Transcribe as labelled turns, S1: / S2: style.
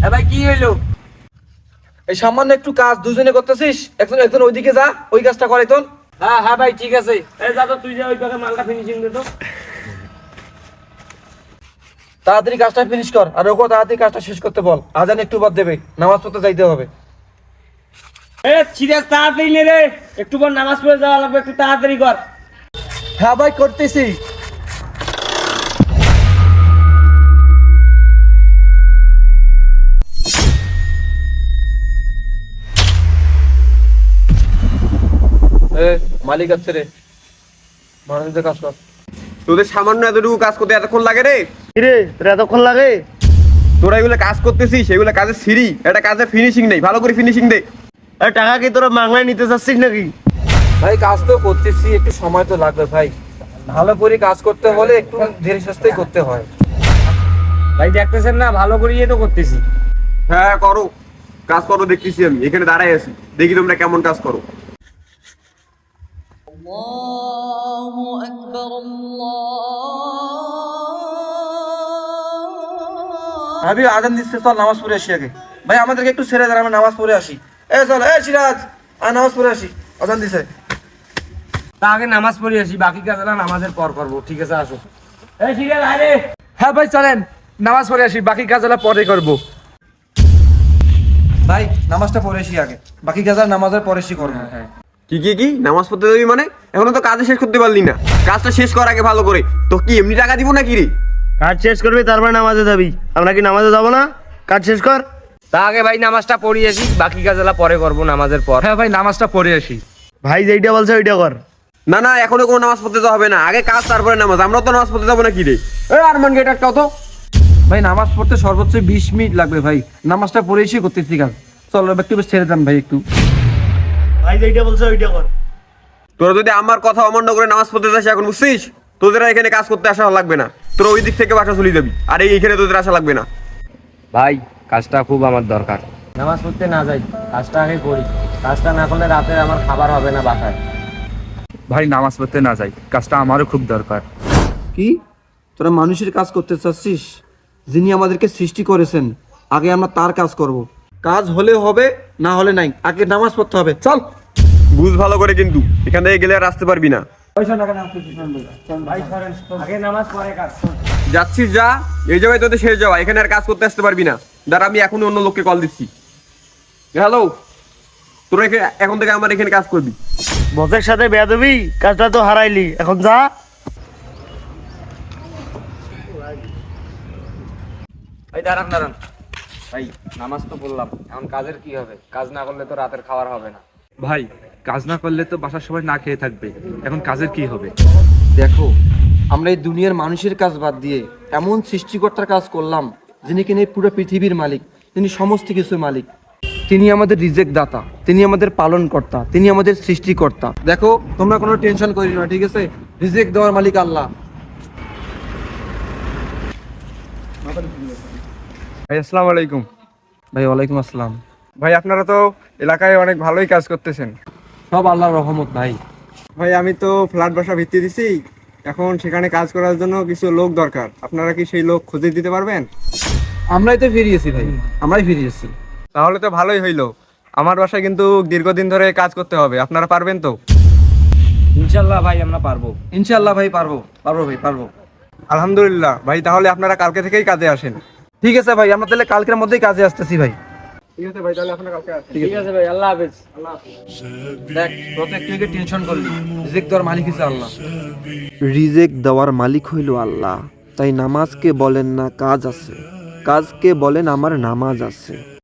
S1: ভাই কি হইলো?
S2: এই সামান্য একটু কাজ দুজনে করতেছিস, একজন একজন ওইদিকে যা, ওই কাজটা করে তোর।
S1: হ্যাঁ হ্যাঁ ভাই ঠিক আছে। এই যা তো তুই যা ওই পাকে মালটা ফিনিশিং দে তো।
S2: তাড়াতাড়ি কাজটা ফিনিশ কর, আর ওকে তাড়াতাড়ি কাজটা শেষ করতে বল। আজান একটু বাদ দেবে, নামাজ পড়তে যাইতে হবে।
S1: সিরিয়াস তাড়াতাড়ি নে রে, একটু পর নামাজ পড়ে যাওয়া লাগবে, একটু তাড়াতাড়ি কর।
S2: হ্যাঁ ভাই করতেছি। মালিক আছে রে, মানুষদের কাজ কর।
S3: তোদের সামান্য এতটুকু কাজ করতে এতক্ষণ লাগে রে?
S4: কিরে তোর এতক্ষণ লাগে?
S3: তোরা এগুলো কাজ করতেছিস, সেগুলো কাজের সিঁড়ি, এটা কাজের ফিনিশিং নেই, ভালো করে ফিনিশিং দে।
S4: আরে টাকা কি তোরা বাংলায় নিতে চাচ্ছিস নাকি?
S2: ভাই কাজ তো করতেছি, একটু সময় তো লাগবে ভাই। ভালো করে কাজ করতে হলে একটু ধীরে সুস্থেই করতে হয়।
S1: ভাই দেখতেছেন না, ভালো করিয়ে তো করতেছি।
S3: হ্যাঁ করো, কাজ করো, দেখতেছি আমি এখানে দাঁড়াই আছি, দেখি তোমরা কেমন কাজ করো।
S5: الله أكبر الله।
S2: ভাবি আজান দিচ্ছে, চল নামাজ পড়ে আসি আগে। ভাই আমাদেরকে একটু ছেড়ে দেন, আমরা নামাজ পড়ে আসি। চল সিরাজ, আর নামাজ পড়ে আসি, আজান দিছে।
S1: তা আগে নামাজ পড়ে আসি, বাকি কাজটা নামাজের পর করবো, ঠিক আছে? আসো। এই সিরিয়াস আরে।
S2: হ্যাঁ ভাই চলেন, নামাজ পড়ে আসি, বাকি কাজগুলো পরে করব। ভাই নামাজটা পড়ে আসি আগে, বাকি কাজ নামাজের পরে এসে করবো। হ্যাঁ
S3: কি নামাজ পড়তে যাবি মানে? এখনো তো কাজে শেষ করতে পারলি না, কাজটা শেষ কর আগে ভালো করে। তো কি এমনি টাকা দিব নাকি রে?
S4: কাজ শেষ করবি তারপরে নামাজে যাবি, আমরা কি নামাজে যাবো না? কাজ শেষ কর।
S1: তা আগে ভাই নামাজটা পড়ে আসি, বাকি কাজগুলো পরে করবো নামাজের পর।
S2: হ্যাঁ ভাই নামাজটা পড়ে আসি।
S4: ভাই যেইটা বলছে ওইটা কর।
S3: না না, এখনো কোনো নামাজ পড়তে যাওয়া হবে না, আগে কাজ তারপরে নামাজ। আমরা তো নামাজ পড়তে যাবো না কি রে? আরমান গেট একটা তো।
S2: ভাই নামাজ পড়তে সর্বোচ্চ 20 মিনিট লাগবে ভাই, নামাজটা পড়ে এসে করতেছি কাজ। চল একটু বেশ ছেড়ে দেন ভাই একটু।
S4: ভাই যেইটা বলছে ওইটা কর।
S3: তোরা যদি আমার কথা অমান্য করে নামাজ পড়তে যাস এখন, বুঝছিস? তোদের এখানে কাজ করতে আসা লাগবে না, তোরা ওই দিক থেকে বাসা চলে যাবি, আর এইখানে তোদের আসা লাগবে না।
S1: ভাই কাজটা খুব আমার দরকার, নামাজ পড়তে না যাই, কাজটা আগে করি। কাজটা না করলে রাতে আমার খাবার হবে না বাসায়।
S6: ভাই নামাজ পড়তে না যাই, কাজটা আমারও খুব দরকার।
S2: কি তোরা মানুষের কাজ করতে চাচ্ছিস? যিনি আমাদেরকে সৃষ্টি করেছেন, আগে আমরা তার কাজ করব। কাজ হলে হবে, না হলে নাই, আগে নামাজ পড়তে হবে। চল।
S3: বুঝ ভালো করে, কিন্তু এখান থেকে গেলে আর আসতে পারবি না।
S1: আগে নামাজ পরে কাজ।
S3: যাচ্ছিস যা, এই জায়গায় তোদের শেষ যাওয়া, এখানে আর কাজ করতে আসতে পারবি না। দাঁড়া আমি এখন অন্য লোককে কল দিচ্ছি। হ্যালো, তোরা এখন থেকে আমার এখানে কাজ করবি।
S4: বসের সাথে বেয়াদবি, কাজটা তো হারাইলি, এখন যা।
S1: ভাই দাঁড়ান দাঁড়ান ভাই, নামাজ তো পড়লাম, এখন কাজের কি হবে? কাজ না করলে তো রাতের খাবার হবে না।
S6: ভাই কাজ না করলে তো বাসার সবাই না খেয়ে থাকবে, এখন কাজের কি হবে?
S2: দেখো, আমরা এই দুনিয়ার মানুষের কাজ বাদ দিয়ে এমন সৃষ্টিকর্তার কাজ করলাম, যিনি কিনা এই পুরো পৃথিবীর মালিক, তিনি সমস্ত কিছুর মালিক। তিনি আমাদের রিজেক দাতা, তিনি আমাদের পালন কর্তা, তিনি আমাদের সৃষ্টিকর্তা। দেখো তোমরা কোনো টেনশন করি না, ঠিক আছে? রিজেক দেওয়ার মালিক আল্লাহ।
S7: ভাই আসসালামু আলাইকুম।
S2: ভাই ওয়ালাইকুম আসসালাম।
S7: ভাই আপনারা তো এলাকায় অনেক ভালোই কাজ করতেছেন।
S2: সব আল্লাহর রহমত ভাই।
S7: ভাই আমি তো ফ্ল্যাট বাসা ভিত্তি দিছি, এখন সেখানে কাজ করার জন্য কিছু লোক দরকার, আপনারা কি সেই লোক খুঁজে দিতে পারবেন?
S2: আমরাই তো ফিরিয়েছি ভাই, আমরাই ফিরিয়েছি।
S7: তাহলে তো ভালোই হইলো। আমার বাসায় কিন্তু দীর্ঘদিন ধরে কাজ করতে হবে, আপনারা পারবেন তো?
S1: ইনশাল্লাহ ভাই আমরা পারবো।
S2: ইনশাআল্লাহ ভাই পারবো, পারবো ভাই পারবো।
S7: আলহামদুলিল্লাহ ভাই, তাহলে আপনারা কালকে থেকেই কাজে আসেন।
S2: ঠিক আছে ভাই, আমরা তাহলে কালকের মধ্যেই কাজে আসতেছি ভাই।
S7: ঠিক আছে ভাই, তাহলে আপনারা কালকে আসেন।
S1: ঠিক আছে ভাই, আল্লাহ হাফেজ।
S2: দেখ তোর তো একটু টেনশন করলি, রিজেক দেওয়ার মালিক হচ্ছে আল্লাহ।
S8: রিজেক দেওয়ার মালিক হইল আল্লাহ, তাই নামাজকে বলেন না কাজ আছে, কাজকে বলেন আমার নামাজ আছে।